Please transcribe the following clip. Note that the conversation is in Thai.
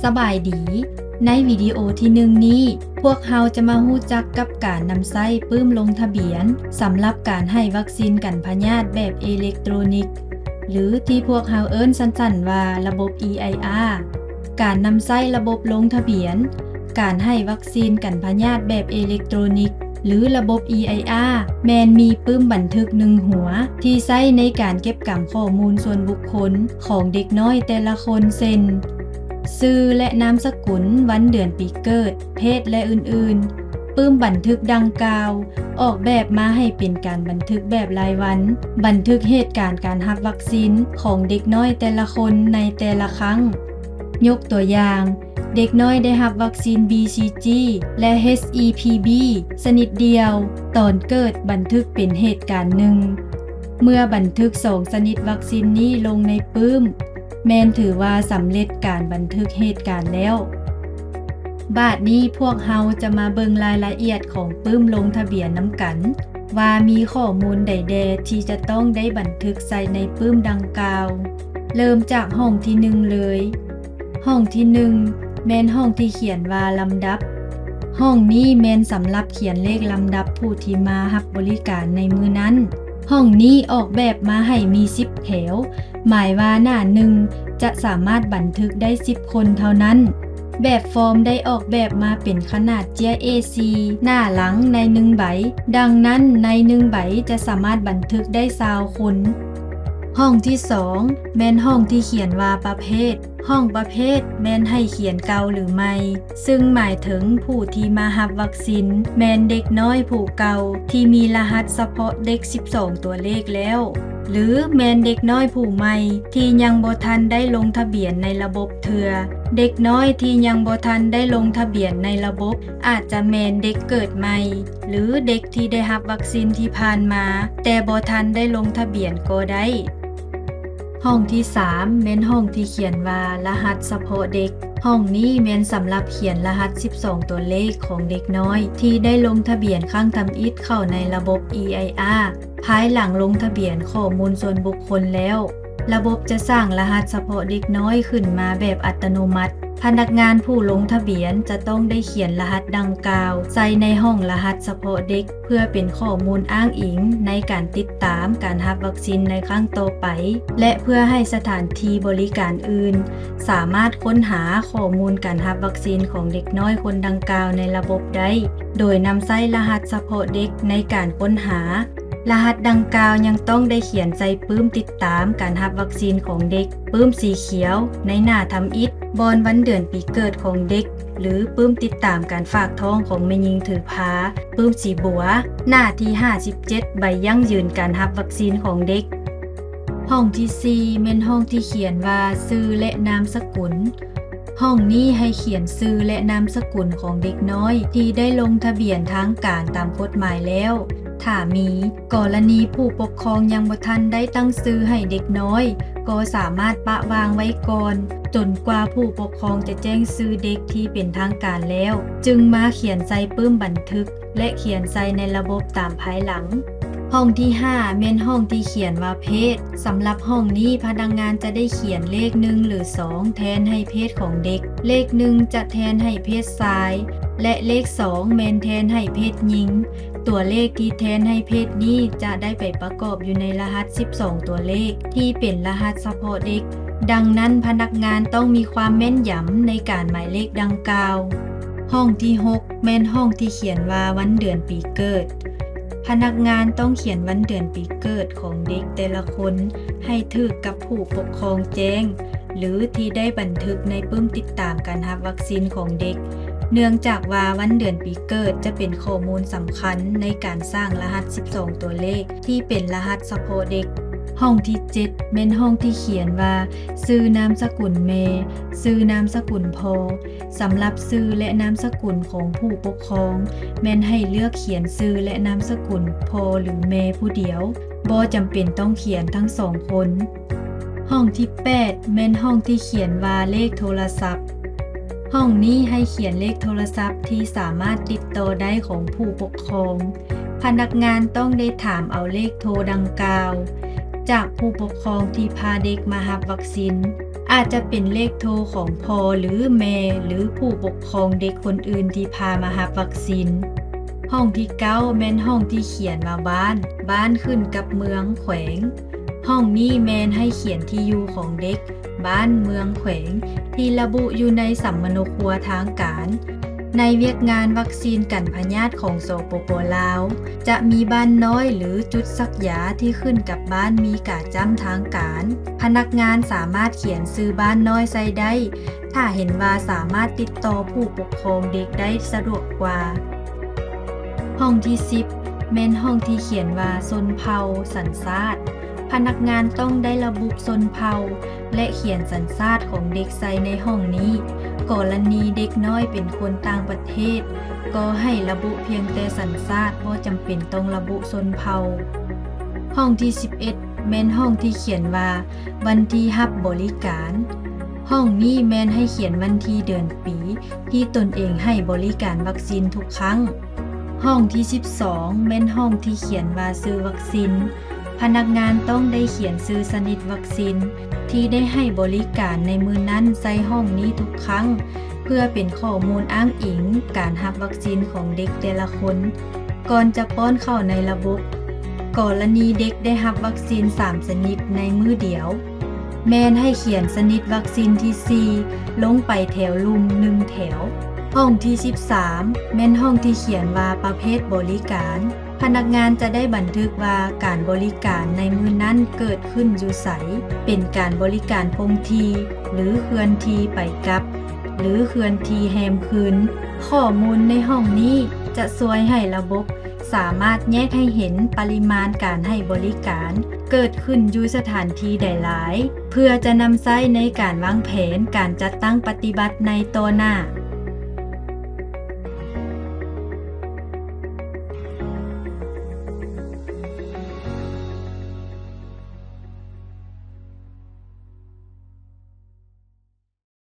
สบายดีในวิดีโอที่1นี้พวกเราจะมาฮู้จักกับการนำใช้ปื้มลงทะเบียนสำหรับการให้วัคซีนกันพยาธิแบบอิเล็กโทรนิกส์หรือที่พวกเราเอิ้นสั้นๆว่าระบบ EIR การนำใช้ระบบลงทะเบียนการให้วัคซีนกันพยาธิแบบอิเล็กโทรนิกส์หรือระบบ EIR แม้นมีปื้มบันทึก1หัวที่ใช้ในการเก็บกำข้อมูลส่วนบุคคลของเด็กน้อยแต่ละคนเช่นชื่อและนามสกุลวันเดือนปีเกิดเพศและอื่นๆปื้มบันทึกดังกล่าวออกแบบมาให้เป็นการบันทึกแบบรายวันบันทึกเหตุการณ์การรับวัคซีนของเด็กน้อยแต่ละคนในแต่ละครั้งยกตัวอย่างเด็กน้อยได้รับวัคซีน BCG และ HEPV ชนิดเดียวตอนเกิดบันทึกเป็นเหตุการณ์หนึ่งเมื่อบันทึก2ชนิดวัคซีนนี้ลงในปื้มแม้นถือว่าสำเร็จการบันทึกเหตุการณ์แล้วบาดนี้พวกเราจะมาเบิ่งรายละเอียดของปื้มลงทะเบียนนำกันว่ามีข้อมูลใดแดที่จะต้องได้บันทึกใส่ในปื้มดังกล่าวเริ่มจากห้องที่1เลยห้องที่1แม่นห้องที่เขียนว่าลำดับห้องนี้แม่นสำหรับเขียนเลขลำดับผู้ที่มารับบริการในมื้อนั้นห้องนี้ออกแบบมาให้มี10แถวหมายว่าหน้า1จะสามารถบันทึกได้10คนเท่านั้นแบบฟอร์มได้ออกแบบมาเป็นขนาดเจีย A4 หน้าหลังใน1ใบดังนั้นใน1ใบจะสามารถบันทึกได้20คนห้องที่2แม่นห้องที่เขียนว่าประเภทห้องประเภทแม่นให้เขียนเก่าหรือไม่ซึ่งหมายถึงผู้ที่มารับวัคซีนแม่นเด็กน้อยผู้เก่าที่มีรหัสเฉพาะเด็ก12ตัวเลขแล้วหรือแม่นเด็กน้อยผู้ใหม่ที่ยังบ่ทันได้ลงทะเบียนในระบบเทื่อเด็กน้อยที่ยังบ่ทันได้ลงทะเบียนในระบบอาจจะแม่นเด็กเกิดใหม่หรือเด็กที่ได้รับวัคซีนที่ผ่านมาแต่บ่ทันได้ลงทะเบียนก็ได้ห้องที่3แม่นห้องที่เขียนว่ารหัสเฉพาะเด็กห้องนี้แม่นสำหรับเขียนรหัส12ตัวเลขของเด็กน้อยที่ได้ลงทะเบียนครั้งทำอิฐเข้าในระบบ EIR ภายหลังลงทะเบียนข้อมูลส่วนบุคคลแล้วระบบจะสร้างรหัสเฉพาะเด็กน้อยขึ้นมาแบบอัตโนมัติพนักงานผู้ลงทะเบียนจะต้องได้เขียนรหัสดังกล่าวใส่ในห้องรหัสเฉพาะเด็กเพื่อเป็นข้อมูลอ้างอิงในการติดตามการรับวัคซีนในครั้งต่อไปและเพื่อให้สถานที่บริการอื่นสามารถค้นหาข้อมูลการรับวัคซีนของเด็กน้อยคนดังกล่าวในระบบได้โดยนำใช้รหัสเฉพาะเด็กในการค้นหารหัสดังกล่าวยังต้องได้เขียนใส่ปื้มติดตามการรับวัคซีนของเด็กปื้มสีเขียวในหน้าทำอิฐบอนวันเดือนปีเกิดของเด็กหรือปื้มติดตามการฝากท้องของแม่หญิงถือพาปื้มสีบัวหน้าที่57ใบยั่งยืนการรับวัคซีนของเด็กห้องที่4แม่นห้องที่เขียนว่าชื่อและนามสกุลห้องนี้ให้เขียนชื่อและนามสกุลของเด็กน้อยที่ได้ลงทะเบียนทางการตามกฎหมายแล้วถ้ามีกรณีผู้ปกครองยังบ่ทันได้ตั้งชื่อให้เด็กน้อยก็สามารถปะวางไว้ก่อนจนกว่าผู้ปกครองจะแจ้งชื่อเด็กที่เป็นทางการแล้วจึงมาเขียนใส่ปื้มบันทึกและเขียนใส่ในระบบตามภายหลังห้องที่5แม่นห้องที่เขียนว่าเพศสำหรับห้องนี้พนักงานจะได้เขียนเลข1หรือ2แทนให้เพศของเด็กเลข1จะแทนให้เพศชายและเลข2แม่นแทนให้เพศหญิงตัวเลขที่แทนให้เพศนี้จะได้ไปประกอบอยู่ในรหัส12ตัวเลขที่เป็นรหัสเฉพาะเด็กดังนั้นพนักงานต้องมีความแม่นยำในการหมายเลขดังกล่าวห้องที่6แม่นห้องที่เขียนว่าวันเดือนปีเกิดพนักงานต้องเขียนวันเดือนปีเกิดของเด็กแต่ละคนให้ถูกกับผู้ปกครองแจ้งหรือที่ได้บันทึกในปื้มติดตามการรับวัคซีนของเด็กเนื่องจากว่าวันเดือนปีเกิดจะเป็นข้อมูลสำคัญในการสร้างรหัส12ตัวเลขที่เป็นรหัสเฉพาะเด็กห้องที่7แม่นห้องที่เขียนว่าชื่อนามสกุลแม่ชื่อนามสกุลพ่อสำหรับชื่อและนามสกุลของผู้ปกครองแม่นให้เลือกเขียนชื่อและนามสกุลพ่อหรือแม่ผู้เดียวบ่จำเป็นต้องเขียนทั้ง2คนห้องที่8แม่นห้องที่เขียนว่าเลขโทรศัพท์ห้องนี้ให้เขียนเลขโทรศัพท์ที่สามารถติดต่อได้ของผู้ปกครองพนักงานต้องได้ถามเอาเลขโทรดังกล่าวจากผู้ปกครองที่พาเด็กมารับวัคซีน อาจจะเป็นเลขโทรของพ่อหรือแม่หรือผู้ปกครองเด็กคนอื่นที่พามารับวัคซีนห้องที่9แม่นห้องที่เขียนว่าบ้านขึ้นกับเมืองแขวงห้องนี้แม่นให้เขียนที่อยู่ของเด็กบ้านเมืองแขวงที่ระบุอยู่ในสัมมโนครัวทางการในเวียกงานวัคซีนกันพยาธิของสปป.ลาวจะมีบ้านน้อยหรือจุดซักยาที่ขึ้นกับบ้านมีกาจ้ำทางการพนักงานสามารถเขียนซื้อบ้านน้อยใส่ได้ถ้าเห็นว่าสามารถติดต่อผู้ปกครองเด็กได้สะดวกกว่าห้องที่10แม่นห้องที่เขียนว่าชนเผ่าสัญชาติพนักงานต้องได้ระบุชนเผ่าและเขียนสัญชาติของเด็กใส่ในห้องนี้กรณีเด็กน้อยเป็นคนต่างประเทศก็ให้ระบุเพียงแต่สัญชาติบ่จำเป็นต้องระบุชนเผ่าห้องที่11แม่นห้องที่เขียนว่าวันที่รับบริการห้องนี้แม่นให้เขียนวันที่เดือนปีที่ตนเองให้บริการวัคซีนทุกครั้งห้องที่12แม่นห้องที่เขียนว่าซื้อวัคซีนพนักงานต้องได้เขียนซื้อชนิดวัคซีนที่ได้ให้บริการในมือนั้นใส่ห้องนี้ทุกครั้งเพื่อเป็นข้อมูลอ้างอิงการรับวัคซีนของเด็กแต่ละคนก่อนจะป้อนเข้าในระบบกรณีเด็กได้รับวัคซีน3ชนิดในมือเดียวแม่นให้เขียนชนิดวัคซีนที่4ลงไปแถวลุ่ม1แถวห้องที่13แม่นห้องที่เขียนว่าประเภทบริการพนักงานจะได้บันทึกว่าการบริการในมือนั้นเกิดขึ้นอยู่ไสเป็นการบริการคงที่หรือเคลื่อนที่ไปกลับหรือเคลื่อนที่แฮมคืนข้อมูลในห้องนี้จะช่วยให้ระบบสามารถแยกให้เห็นปริมาณการให้บริการเกิดขึ้นอยู่สถานที่ใดหลายเพื่อจะนำใช้ในการวางแผนการจัดตั้งปฏิบัติในต่อหน้า